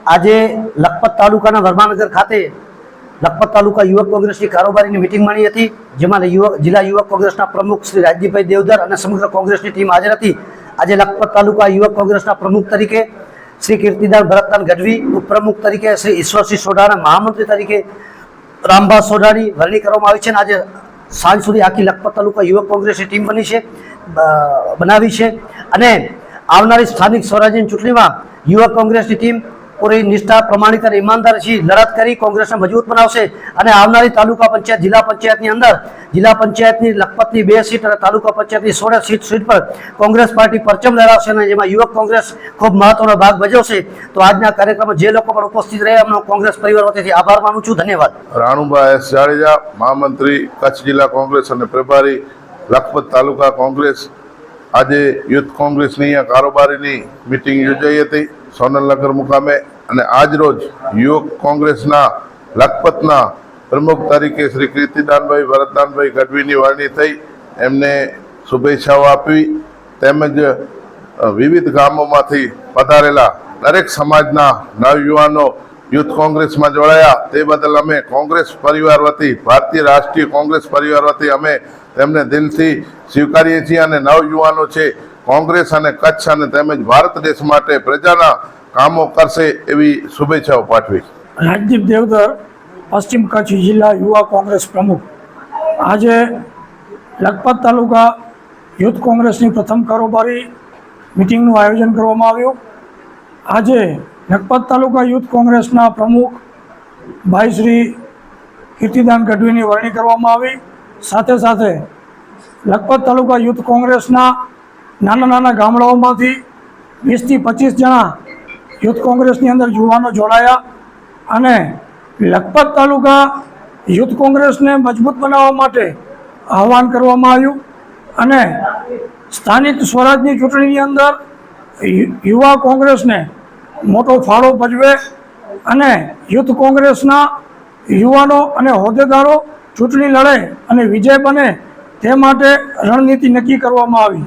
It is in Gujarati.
આજે લખપત તાલુકાના વર્માનગર ખાતે લખપત તાલુકા યુવક કોંગ્રેસની કારોબારીની મિટિંગ મળી હતી, જેમાં જિલ્લા યુવક કોંગ્રેસના પ્રમુખ શ્રી રાજદીપભાઈ દેવધર અને સમગ્ર કોંગ્રેસની ટીમ હાજર હતી। આજે લખપત તાલુકા યુવક કોંગ્રેસના પ્રમુખ તરીકે શ્રી કીર્તિદાન ભરતદાન ગઢવી, ઉપપ્રમુખ તરીકે શ્રી ઈશ્વરસિંહ સોઢાણા, મહામંત્રી તરીકે રામભા સોઢાણી વરણી કરવામાં આવી છે। અને આજે સાંજ સુધી આખી લખપત તાલુકા યુવક કોંગ્રેસની ટીમ બનાવી છે અને આવનારી સ્થાનિક સ્વરાજ્યની ચૂંટણીમાં યુવક કોંગ્રેસની ટીમ પૂરી નિષ્ઠા, પ્રમાણિકતા અને ઈમાનદારીથી લડત કરી કોંગ્રેસને મજબૂત બનાવશે અને આવનારી તાલુકા પંચાયત, જિલ્લા પંચાયતની અંદર જિલ્લા પંચાયતની લખપતની 2 સીટ અને તાલુકા પંચાયતની 16 સીટ પર કોંગ્રેસ પાર્ટી પરચમ લહેરાવશે અને જેમાં યુવક કોંગ્રેસ ખૂબ મહત્વનો ભાગ ભજવશે। તો આજના કાર્યક્રમમાં જે લોકો પણ ઉપસ્થિત રહ્યા એમનો કોંગ્રેસ પરિવાર વતીથી આભાર માનું છું। ધન્યવાદ। રાણુભા એસ જાડેજા, મહામંત્રી કચ્છ જિલ્લા કોંગ્રેસ અને પ્રભારી લખપત તાલુકા કોંગ્રેસ। આજે યુથ કોંગ્રેસની અહીંયા કારોબારીની મિટિંગ યોજાઈ હતી સોનલનગર મુકામે અને આજ રોજ યુવક કોંગ્રેસના લખપતના પ્રમુખ તરીકે શ્રી કીર્તિદાનભાઈ ભરતદાનભાઈ ગઢવીની વરણી થઈ, એમને શુભેચ્છાઓ આપી તેમજ વિવિધ ગામોમાંથી પધારેલા દરેક સમાજના નવયુવાનો યુથ કોંગ્રેસમાં જોડાયા તે બદલ અમે કોંગ્રેસ પરિવાર વતી, ભારતીય રાષ્ટ્રીય કોંગ્રેસ પરિવાર વતી અમે તેમને દિલથી સ્વીકારીએ છીએ અને નવયુવાનો છે કોંગ્રેસ અને કચ્છ અને તેમજ ભારત દેશ માટે પ્રજાના કામો કરશે એવી શુભેચ્છાઓ પાઠવી। રાજદીપ દેવધર, પશ્ચિમ કચ્છ જિલ્લા યુવા કોંગ્રેસ પ્રમુખ। આજે લખપત તાલુકા યુથ કોંગ્રેસની પ્રથમ કારોબારી મિટિંગનું આયોજન કરવામાં આવ્યું। આજે લખપત તાલુકા યુથ કોંગ્રેસના પ્રમુખ ભાઈ શ્રી કીર્તિદાન ગઢવીની વરણી કરવામાં આવી। સાથે સાથે લખપત તાલુકા યુથ કોંગ્રેસના નાના નાના ગામડાઓમાંથી 20 થી 25 જણા યુથ કોંગ્રેસની અંદર યુવાનો જોડાયા અને લખપત તાલુકા યુથ કોંગ્રેસને મજબૂત બનાવવા માટે આહવાન કરવામાં આવ્યું અને સ્થાનિક સ્વરાજની ચૂંટણીની અંદર યુવા કોંગ્રેસને મોટો ફાળો ભજવે અને યુથ કોંગ્રેસના યુવાનો અને હોદ્દેદારો ચૂંટણી લડે અને વિજય બને તે માટે રણનીતિ નક્કી કરવામાં આવી।